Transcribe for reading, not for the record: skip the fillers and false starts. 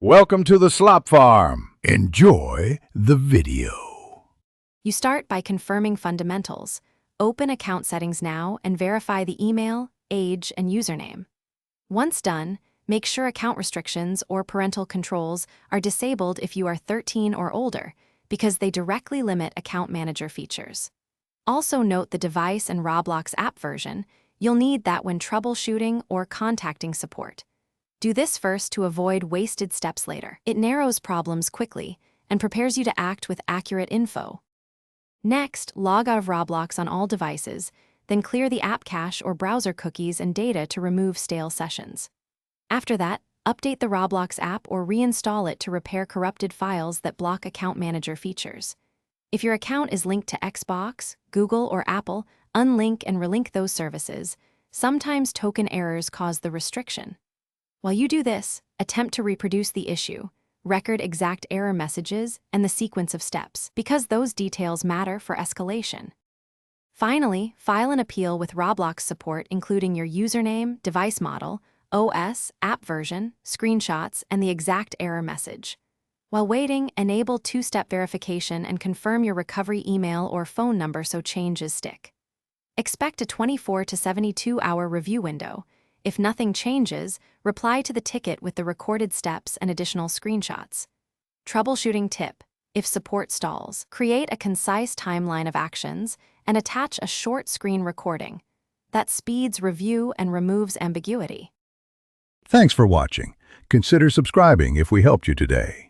Welcome to the Slop Farm. Enjoy the video. You start by confirming fundamentals. Open account settings now and verify the email, age, and username. Once done, make sure account restrictions or parental controls are disabled if you are 13 or older, because they directly limit account manager features. Also note the device and Roblox app version. You'll need that when troubleshooting or contacting support. Do this first to avoid wasted steps later. It narrows problems quickly and prepares you to act with accurate info. Next, log out of Roblox on all devices, then clear the app cache or browser cookies and data to remove stale sessions. After that, update the Roblox app or reinstall it to repair corrupted files that block account manager features. If your account is linked to Xbox, Google, or Apple, unlink and relink those services. Sometimes token errors cause the restriction. While you do this, attempt to reproduce the issue, record exact error messages, and the sequence of steps, because those details matter for escalation. Finally, file an appeal with Roblox support including your username, device model, OS, app version, screenshots, and the exact error message. While waiting, enable two-step verification and confirm your recovery email or phone number so changes stick. Expect a 24 to 72-hour review window. If nothing changes, reply to the ticket with the recorded steps and additional screenshots. Troubleshooting tip: if support stalls, create a concise timeline of actions and attach a short screen recording. That speeds review and removes ambiguity. Thanks for watching. Consider subscribing if we helped you today.